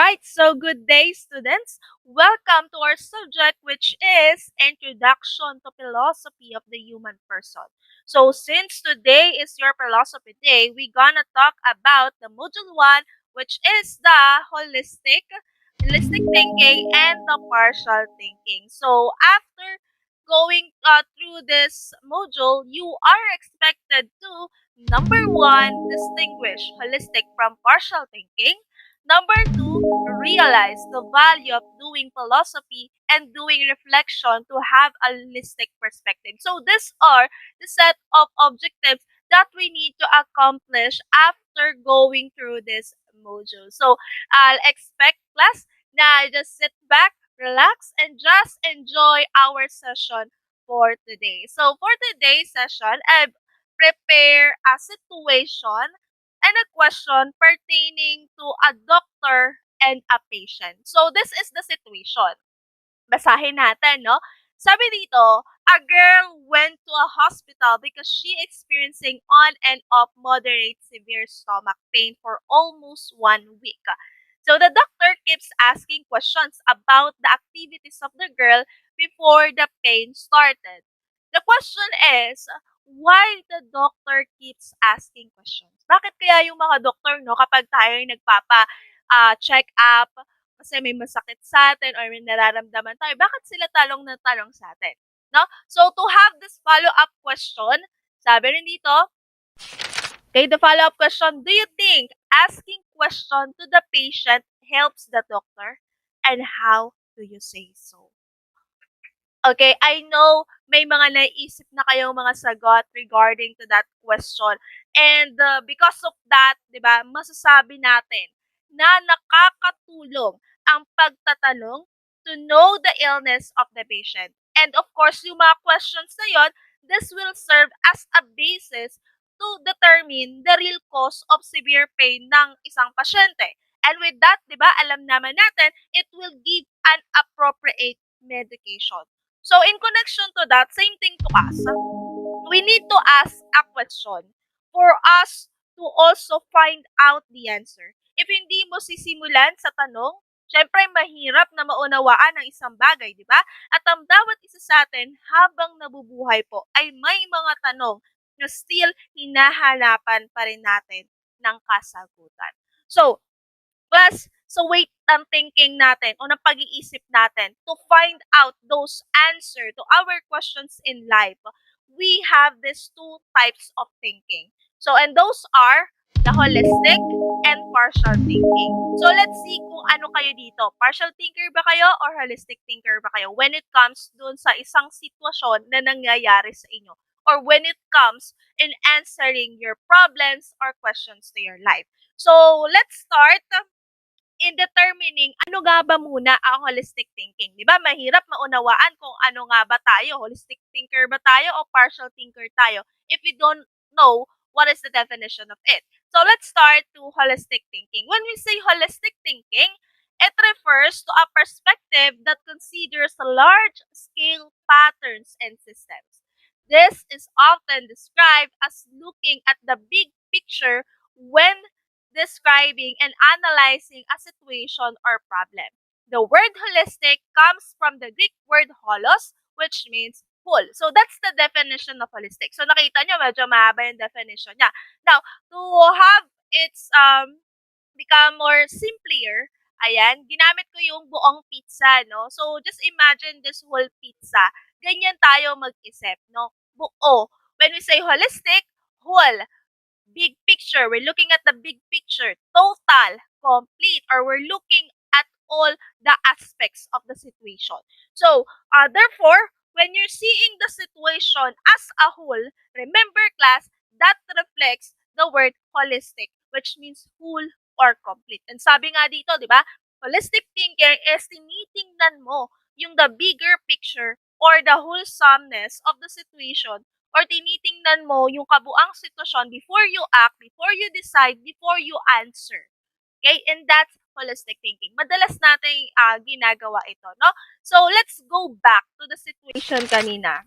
Alright, so good day, students. Welcome to our subject, which is Introduction to Philosophy of the Human Person. So, since today is your philosophy day, we're gonna talk about the module 1, which is the holistic thinking and the partial thinking. So, after going through this module, you are expected to number 1, distinguish holistic from partial thinking. Number 2, realize the value of doing philosophy and doing reflection to have a holistic perspective. So these are the set of objectives that we need to accomplish after going through this module. So I'll expect class na just sit back, relax, and just enjoy our session for today. So for today's session, I've prepared a situation and a question pertaining to a doctor and a patient. So, this is the situation. Basahin natin, no? Sabi dito, a girl went to a hospital because she experiencing on and off moderate severe stomach pain for almost 1 week. So the doctor keeps asking questions about the activities of the girl before the pain started. The question is, why the doctor keeps asking questions? Bakit kaya yung mga doktor, no, kapag tayo ay check up, kasi may masakit sa atin or may nararamdaman tayo, bakit sila talong na talong sa atin? No? So, to have this follow-up question, sabi rin dito, okay, the follow-up question, do you think asking question to the patient helps the doctor? And how do you say so? Okay, I know may mga naiisip na kayong mga sagot regarding to that question. And because of that, 'di ba, masasabi natin na nakakatulong ang pagtatanong to know the illness of the patient. And of course, yung mga questions na yon, this will serve as a basis to determine the real cause of severe pain ng isang pasyente. And with that, 'di ba, alam naman natin, it will give an appropriate medication. So, in connection to that, same thing to us. We need to ask a question for us to also find out the answer. If hindi mo sisimulan sa tanong, syempre mahirap na maunawaan ang isang bagay, di ba? At ang bawat isa sa atin habang nabubuhay po ay may mga tanong na still hinahanapan pa rin natin ng kasagutan. So, plus, so wait ng thinking natin o ng pag-iisip natin to find out those answer to our questions in life, we have these two types of thinking. So, and those are the holistic and partial thinking. So, let's see kung ano kayo dito. Partial thinker ba kayo or holistic thinker ba kayo when it comes dun sa isang sitwasyon na nangyayari sa inyo? Or when it comes in answering your problems or questions to your life. So, let's start in determining ano nga ba muna ang holistic thinking. Di ba? Mahirap maunawaan kung ano nga ba tayo. Holistic thinker ba tayo o partial thinker tayo if we don't know what is the definition of it. So let's start to holistic thinking. When we say holistic thinking, it refers to a perspective that considers large-scale patterns and systems. This is often described as looking at the big picture when describing and analyzing a situation or problem. The word holistic comes from the Greek word holos, which means whole. So that's the definition of holistic. So nakita nyo, medyo mahaba yung definition niya. Now, to have its become more simpler, ayan, ginamit ko yung buong pizza, no? So just imagine this whole pizza. Ganyan tayo mag-isip, no? Buo. When we say holistic, whole. Big picture. We're looking at the big picture, total, complete, or we're looking at all the aspects of the situation. So, therefore, when you're seeing the situation as a whole, remember class, that reflects the word holistic, which means whole or complete. And sabi nga dito, di ba, holistic thinking is tinitingnan mo yung the bigger picture or the wholesomeness of the situation or tinitingnan mo yung kabuang sitwasyon before you act, before you decide, before you answer. Okay? And that's holistic thinking. Madalas natin ginagawa ito, no? So, let's go back to the situation kanina.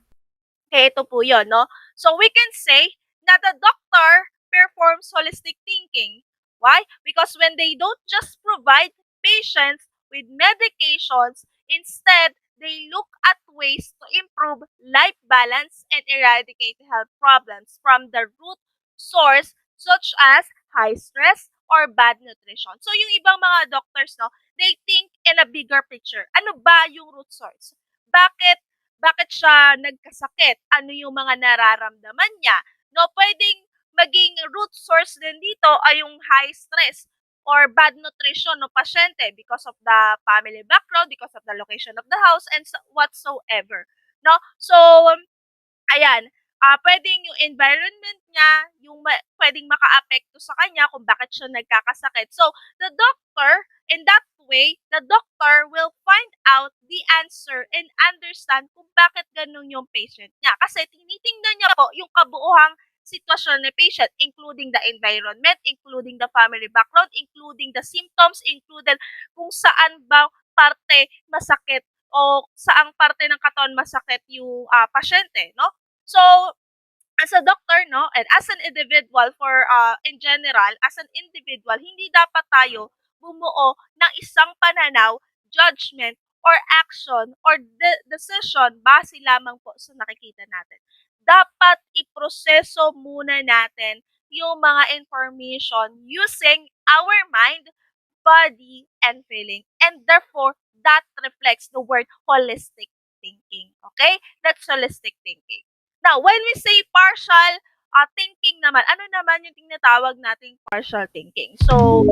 Okay, ito po yun, no? So, we can say na the doctor performs holistic thinking. Why? Because when they don't just provide patients with medications. Instead, they look at ways to improve life balance and eradicate health problems from the root source, such as high stress or bad nutrition. So yung ibang mga doctors, no, they think in a bigger picture. Ano ba yung root source? Bakit siya nagkasakit? Ano yung mga nararamdaman niya? No, pwedeng maging root source din dito ay yung high stress or bad nutrition ng pasyente because of the family background, because of the location of the house, and whatsoever. No? So, ayan, puwedeng yung environment niya, yung puwedeng makaapekto sa kanya kung bakit siya nagkakasakit. So, the doctor, in that way, the doctor will find out the answer and understand kung bakit gano'n yung patient niya. Kasi tinitingnan niya po yung kabuuhang sitwasyon ni patient, including the environment, including the family background, including the symptoms, including kung saan bang parte masakit o saang parte ng katawan masakit yung pasyente, no? So, as a doctor, no, and as an individual in general, as an individual, hindi dapat tayo bumuo ng isang pananaw, judgment, or action or decision base lamang po sa nakikita natin. Dapat iproseso muna natin yung mga information using our mind, body, and feeling. And therefore, that reflects the word holistic thinking. Okay? That's holistic thinking. Now, when we say partial thinking naman, ano naman yung tinatawag nating partial thinking? So,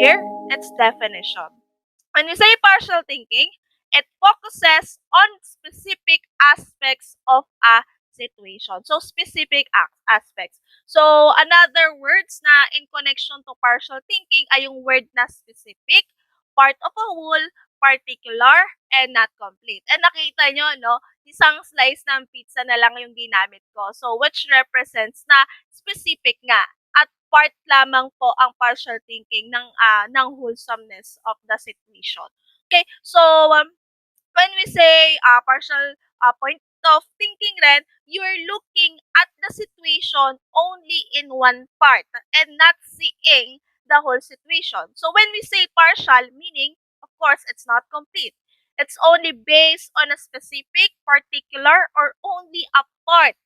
here, it's definition. When we say partial thinking, it focuses on specific aspects of a situation. So, specific aspects. So, another words na in connection to partial thinking ay yung word na specific, part of a whole, particular, and not complete. And nakita nyo, no, isang slice ng pizza na lang yung ginamit ko. So, which represents na specific nga at part lamang po ang partial thinking ng wholesomeness of the situation. Okay, so when we say partial point of thinking rin, you're looking at the situation only in one part and not seeing the whole situation. So when we say partial, meaning, of course, it's not complete. It's only based on a specific, particular, or only a part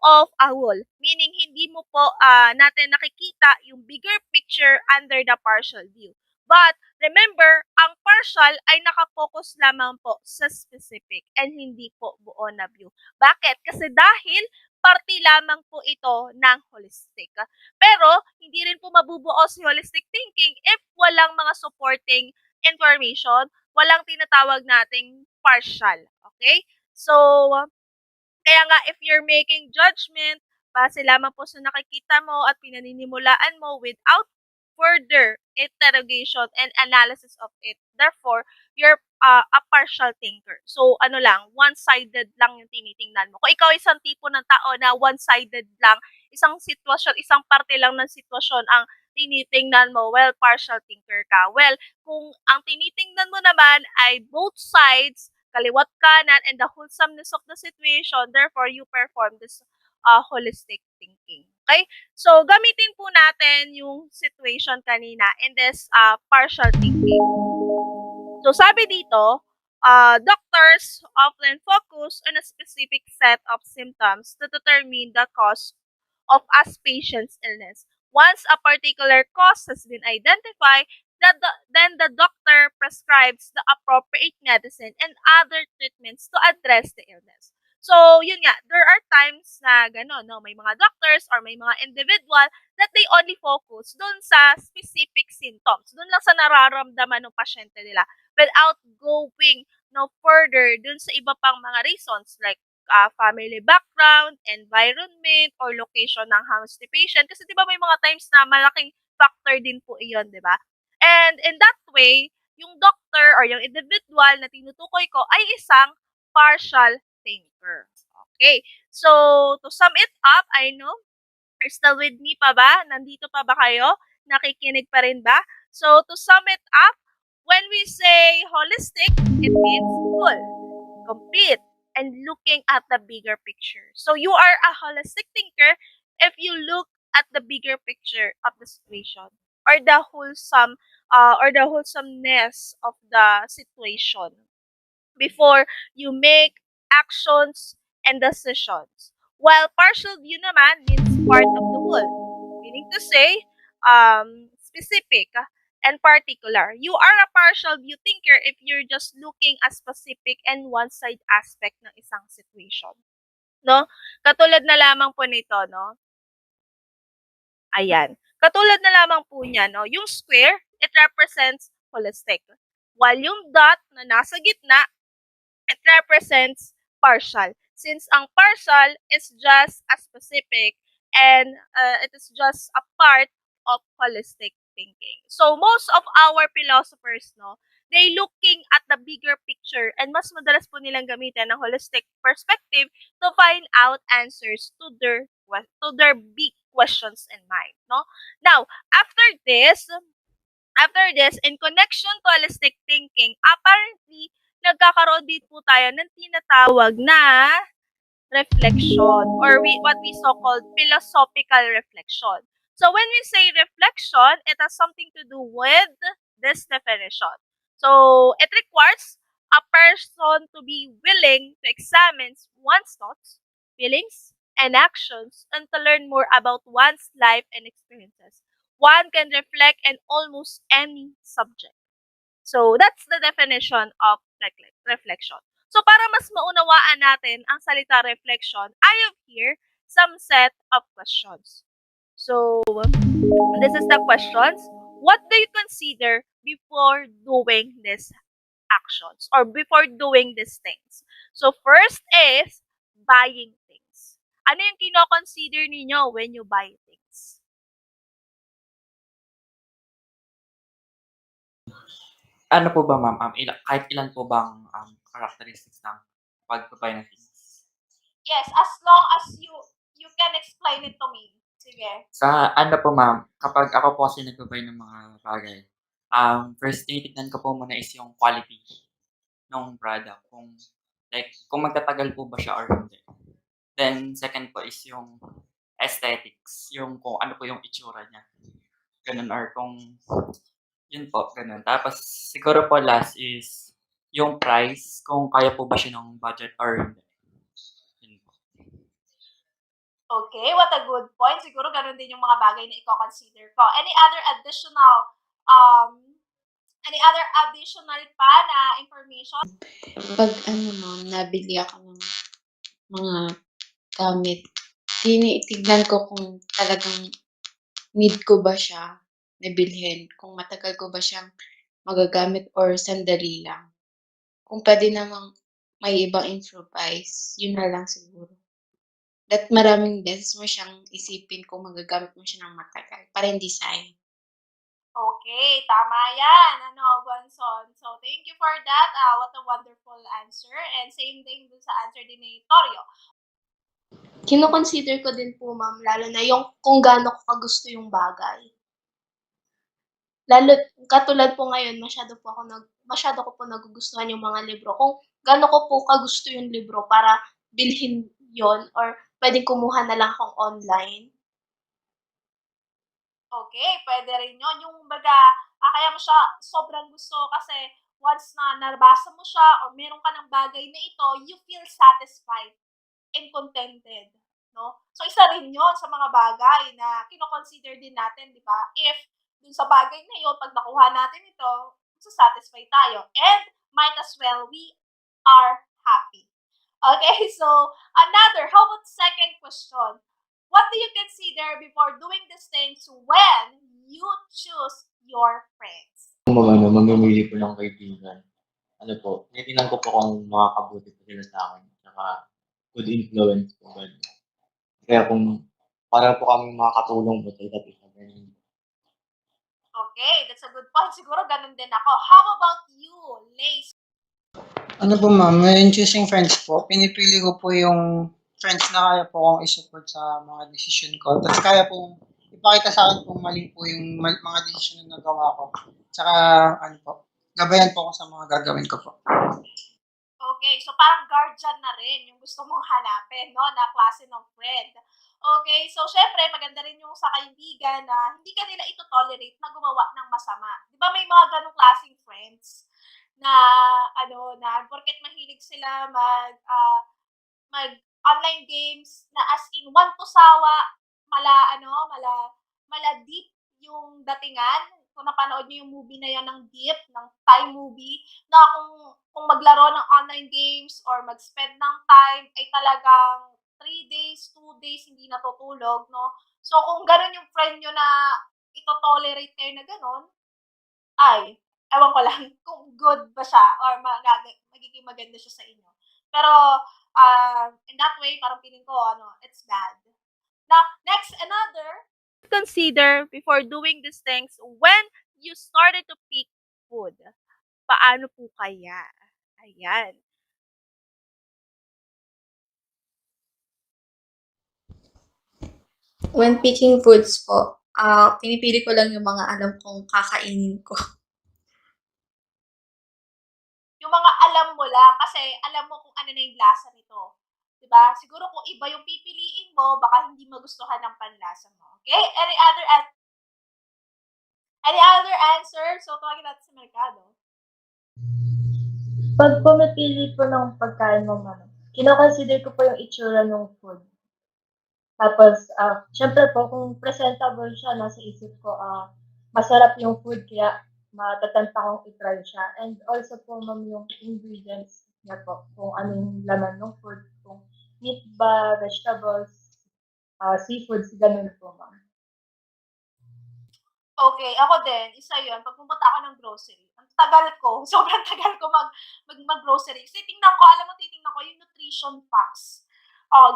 of a whole. Meaning, hindi mo po natin nakikita yung bigger picture under the partial view. But, remember, ang partial ay nakapokus lamang po sa specific and hindi po buo na view. Bakit? Kasi dahil parte lamang po ito ng holistic. Pero, hindi rin po mabubuo si holistic thinking if walang mga supporting information, walang tinatawag nating partial. Okay? So, kaya nga, if you're making judgment, base lamang po sa nakikita mo at pinaninimulaan mo without further interrogation and analysis of it. Therefore, you're a partial thinker. So, ano lang, one-sided lang yung tinitingnan mo. Kung ikaw isang tipo ng tao na one-sided lang, isang sitwasyon, isang parte lang ng sitwasyon ang tinitingnan mo, well, partial thinker ka. Well, kung ang tinitingnan mo naman ay both sides, kaliwat kanan, and the wholesomeness of the situation, therefore, you perform this holistic thinking. Okay? So, gamitin po natin yung situation kanina in this partial thinking. So, sabi dito, doctors often focus on a specific set of symptoms to determine the cause of a patient's illness. Once a particular cause has been identified, then the doctor prescribes the appropriate medicine and other treatments to address the illness. So, yun nga, there are times na gano'n, no? May mga doctors or may mga individual that they only focus dun sa specific symptoms, dun lang sa nararamdaman ng pasyente nila without going no further dun sa iba pang mga reasons like family background, environment, or location ng house ni patient. Kasi di ba may mga times na malaking factor din po iyon, di ba? And in that way, yung doctor or yung individual na tinutukoy ko ay isang partial thinker. Okay. So, to sum it up, I know, are still with me pa ba? Nandito pa ba kayo? Nakikinig pa rin ba? So, to sum it up, when we say holistic, it means full, complete, and looking at the bigger picture. So, you are a holistic thinker if you look at the bigger picture of the situation or the wholesome or the wholesomeness of the situation before you make actions and decisions. While partial view naman means part of the whole, meaning to say, specific and particular. You are a partial view thinker if you're just looking at specific and one-side aspect ng isang situation. No? Katulad na lamang po nito, no? Ayan. Katulad na lamang po niya, no? Yung square, it represents holistic. While yung dot na nasa gitna, it represents partial. Since ang partial is just a specific and it is just a part of holistic thinking. So most of our philosophers, no, they looking at the bigger picture and mas madalas po nilang gamitin ng holistic perspective to find out answers to their big questions in mind, no? Now, after this, in connection to holistic thinking, apparently, nagkakaroon din po tayo ng tinatawag na reflection or what we so-called philosophical reflection. So when we say reflection, it has something to do with this definition. So it requires a person to be willing to examine one's thoughts, feelings, and actions and to learn more about one's life and experiences. One can reflect on almost any subject. So that's the definition of reflection. So para mas maunawaan natin ang salita reflection, I have here some set of questions. So this is the questions. What do you consider before doing these actions or before doing these things? So first is buying things. Ano yung kino-consider ninyo when you buy things? Ano po ba, ma'am? Kahit ilan po bang characteristics ng pag-buy ng things? Yes, as long as you can explain it to me. Sige. Sa ano po, ma'am, kapag ako po kasi nagba-buy ng mga bagay, first tinitignan ko po muna is yung quality ng product. Kung magtatagal po ba siya or hindi. Then, second po is yung aesthetics, yung kung ano po yung itsura niya. Ganun, or kung yun po, ganun. Tapos, siguro po last is yung price, kung kaya po ba siya ng budget or hindi. Yun po. Okay, what a good point. Siguro ganun din yung mga bagay na i-consider ko. Any other additional pa na information? Pag ma'am, nabili ako ng mga gamit, tinitignan ko kung talagang need ko ba siya na bilhin, kung matagal ko ba siyang magagamit or sandali lang. Kung puwede namang may ibang improvise, yun na lang siguro. That maraming beses mo siyang isipin kung magagamit mo siya ng matagal para hindi sayang. Okay, tama yan. Gwanson. So, thank you for that. What a wonderful answer. And same thing dun sa answer din ni Torio. Kino-consider ko din po, ma'am, lalo na yung kung gaano ko kagusto yung bagay. Lalo katulad po ngayon masyado ko po nagugustuhan yung mga libro. Kung gaano ko po kagusto yung libro para bilhin yon or puwedeng kumuha na lang akong online. Okay, pwede rin yun. Yung kaya mo siya sobrang gusto kasi once na nabasa mo siya or meron ka ng bagay na ito, you feel satisfied and contented, no? So, isa rin yun sa mga bagay na kino-consider din natin, di ba? If dun sa bagay na yun, pag nakuha natin ito, satisfy tayo. And might as well, we are happy. Okay, so how about second question? What do you consider before doing these things when you choose your friends? Kung mamimili po ng kaibigan, tinitingnan ko po kung makakabuti po sila sa akin, tsaka good influence po ba. Kaya kung para po kaming makakatulong po sa isa't isa. Ganun. Okay, that's a good point. Siguro ganun din ako. How about you, Lace? Ano po, ma'am, when choosing friends po, pinipili ko po yung friends na kaya po akong i-support sa mga desisyon ko. Tapos kaya pong ipakita sa akin kung mali po yung mga desisyon na nagawa ko. Tsaka, gabayan po ako sa mga gagawin ko po. Okay, so parang guardian na rin yung gusto mong hanapin, no, na klase ng friend. Okay, so syempre maganda rin yung sa kaibigan na hindi ka nila ito-tolerate na gumawa ng masama. 'Di ba may mga ganong klaseng friends na ano, na porket mahilig sila mag-online games na as in one to sawa, mala deep yung datingan. Kung napanood niyo yung movie na 'yan ng Deep, ng Thai movie, na kung maglaro ng online games or mag-spend ng time ay talagang 3 days, 2 days hindi natutulog, 'no. So, kung gano'n yung friend niyo na ito-tolerate kayo na gano'n, ay, ewan ko lang kung good ba siya or magiging maganda siya sa inyo. Pero, in that way parang feeling ko ano, it's bad. Now, next, another Consider before doing these things when you started to pick food. Paano po kaya? Ayan. When picking foods po, pinipili ko lang yung mga alam kong kakainin ko. yung mga alam mo lang kasi alam mo kung ano na yung lasa nito. 'Di ba? Siguro kung iba yung pipiliin mo, baka hindi magustuhan ng panlasa mo. Okay? Any other answer? So, tawagin natin sa merkado. Pag pumipili po ng pagkain mo kino-consider ko po yung itsura ng food. Tapos, siyempre po kung presentable siya nasa isip ko, masarap yung food kaya matatanta kong i-try siya. And also po yung ingredients niya po, kung ano yung laman ng food, kung meat ba, vegetables, seafoods, ganun po ma'am. Okay, ako din, isa yun. Pag pumunta ako ng grocery, ang tagal ko, sobrang tagal ko mag-grocery. Kasi titingnan ko yung nutrition facts.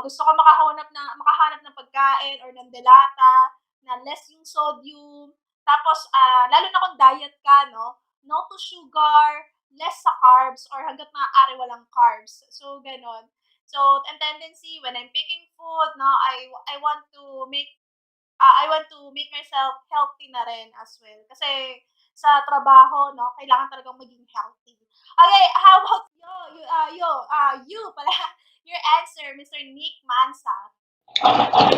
Gusto ko makahanap ng pagkain or ng delata na less yung sodium. Tapos, lalo na kung diet ka, no to sugar, less sa carbs, or hanggat maaari walang carbs. So, ganon. So, and tendency, when I'm picking food, no, I want to make myself healthy na rin as well. Kasi sa trabaho, no, kailangan talagang maging healthy. Okay, how about you pala, your answer, Mr. Nick Mansa.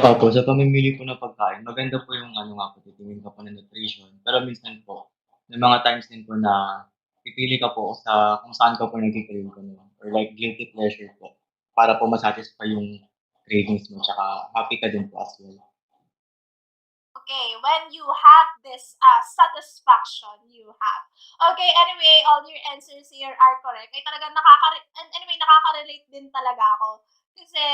Opo, sa pamimili po ng pagkain, maganda po yung ano nga po, titingin ka po ng nutrition. Pero minsan po, may mga times din po na pipili ka po sa kung saan ka po nagki-crave ka naman. Or like guilty pleasure po. Para po masatisfy yung cravings mo. Tsaka happy ka din po as well. Okay, when you have this satisfaction you have. Okay, anyway, all your answers here are correct. Ay talagang nakaka-relate din talaga ako. Kasi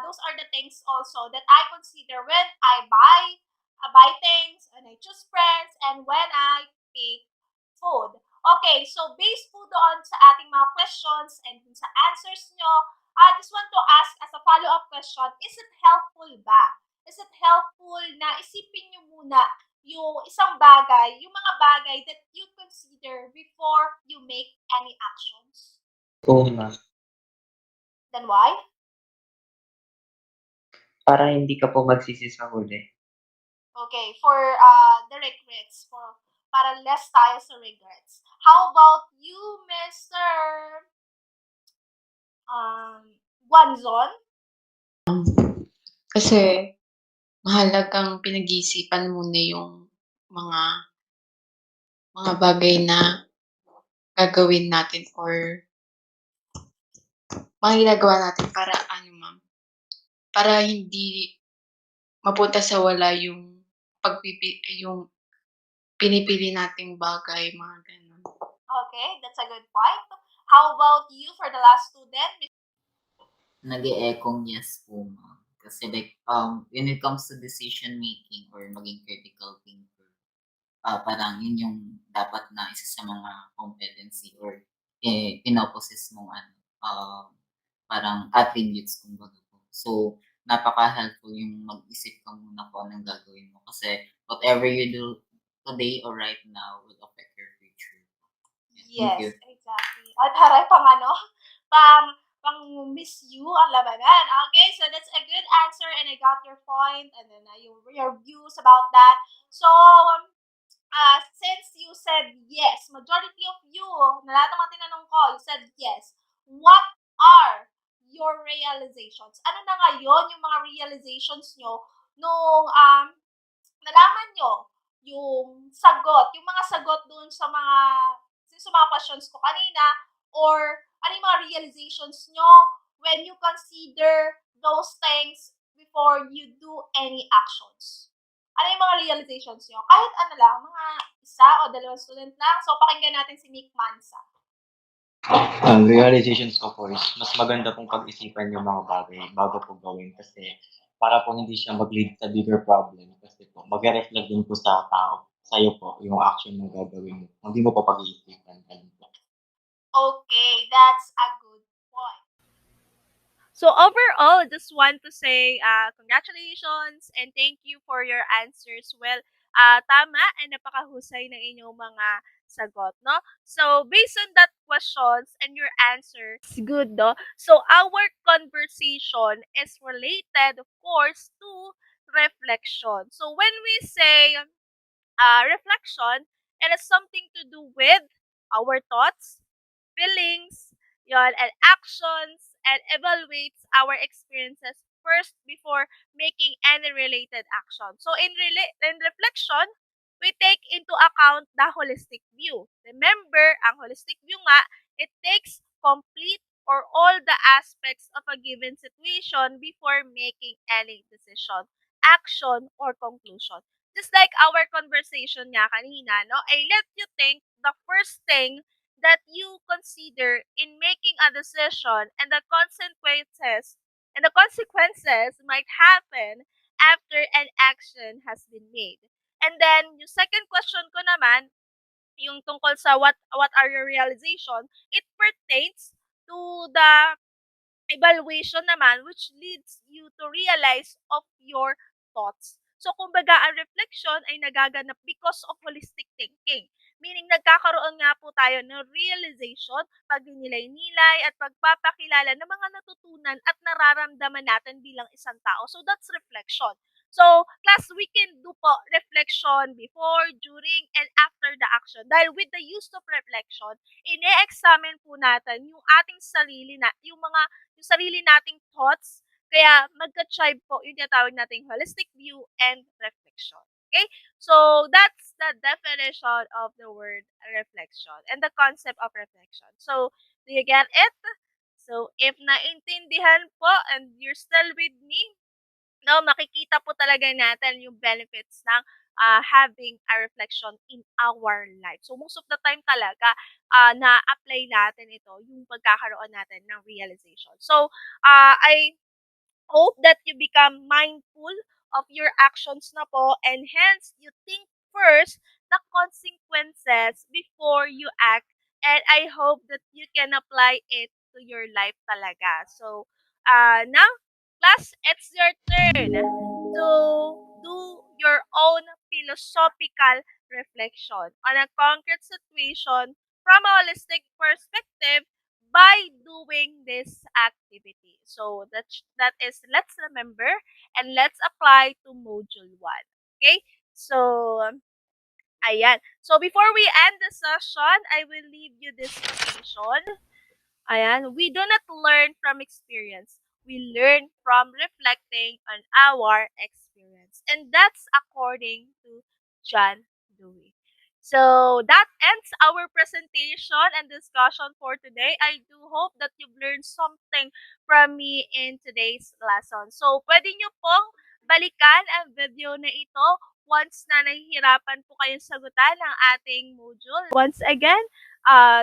those are the things also that I consider when I buy things, when I choose friends, and when I pick food. Okay, so based po doon sa ating mga questions and dun sa answers nyo, I just want to ask as a follow-up question, is it helpful ba? Is it helpful na isipin nyo muna yung isang bagay, yung mga bagay that you consider before you make any actions? Oo, ma'am. Then why? Para hindi ka po magsisi sa huli. Okay, for the regrets, para less tayo sa regrets. How about you, Mr. Guanzon? Kasi mahalagang pinag-iisipan muna yung mga bagay na gagawin natin or mga ginagawa natin para para hindi mapunta sa wala yung yung pinipili nating bagay, mga gano'n. Okay, that's a good point. How about you for the last student? Nag-e-ekong yes po, ma'am. Kasi like, when it comes to decision making or maging critical thinker, parang yun yung dapat na isa sa mga competency or pinopossess mong parang attributes kumbaga po. So, napaka-helpful yung mag-isip ka muna kung anong gagawin mo. Kasi whatever you do today or right now will affect your future. Yeah, thank you. Yes, exactly. At haray pang miss you ang labanan. Okay, so that's a good answer and I got your point and then your views about that. So, since you said yes, majority of you, na lahat ng mga tinanong ko, you said yes. What are your realizations? Ano na ngayon yung mga realizations nyo nung nalaman nyo yung sagot, yung mga sagot dun sa mga questions ko kanina, or ano yung mga realizations nyo when you consider those things before you do any actions? Ano yung mga realizations nyo? Kahit ano lang, mga isa o dalawang student lang. So, pakinggan natin si Nick Mansa. Ang realizations ko po is mas maganda pong pag-isipan yung mga bagay bago po gawin kasi para po hindi siya mag-lead sa bigger problem kasi po mag-reflect din po sa tao, sa'yo po, yung action na gagawin mo. Hindi mo po pag-iisipan. Ganun po. Okay, that's a good point. So overall, just want to say congratulations and thank you for your answers. Well, tama and napakahusay ng inyong mga sagot, no? So based on that questions and your answer, it's good, no? So our conversation is related, of course, to reflection. So when we say reflection, it has something to do with our thoughts, feelings, yon, and actions, and evaluates our experiences first before making any related action. So in reflection, we take into account the holistic view. Remember, ang holistic view nga, it takes complete or all the aspects of a given situation before making any decision, action, or conclusion. Just like our conversation nga kanina, no? I let you think the first thing that you consider in making a decision and the consequences might happen after an action has been made. And then yung second question ko naman, yung tungkol sa what are your realization, it pertains to the evaluation naman which leads you to realize of your thoughts. So, kumbaga, ang reflection ay nagaganap because of holistic thinking. Meaning, nagkakaroon nga po tayo ng realization, pagninilay-nilay at pagpapakilala ng mga natutunan at nararamdaman natin bilang isang tao. So, that's reflection. So, class, we can do po reflection before, during, and after the action. Dahil with the use of reflection, ine-examine po natin yung ating sarili yung sarili nating thoughts. Kaya magka-tribe po yung tinatawag nating holistic view and reflection. Okay? So, that's the definition of the word reflection and the concept of reflection. So, do you get it? So, if naintindihan po and you're still with me, no, makikita po talaga natin yung benefits ng having a reflection in our life. So, most of the time talaga, na-apply natin ito, yung pagkakaroon natin ng realization. So, I hope that you become mindful of your actions na po and hence you think first the consequences before you act, and I hope that you can apply it to your life talaga. So, now, class, it's your turn to do your own philosophical reflection on a concrete situation from a holistic perspective by doing this activity. So that is, let's remember and let's apply to module 1. Okay? So ayan. So before we end the session, I will leave you this quotation. Ayan, we do not learn from experience. We learn from reflecting on our experience. And that's according to John Dewey. So that ends our presentation and discussion for today. I do hope that you've learned something from me in today's lesson. So pwede nyo pong balikan ang video na ito once na nahihirapan po kayong sagutan ng ating module. Once again,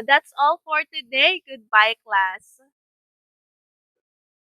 that's all for today. Goodbye, class.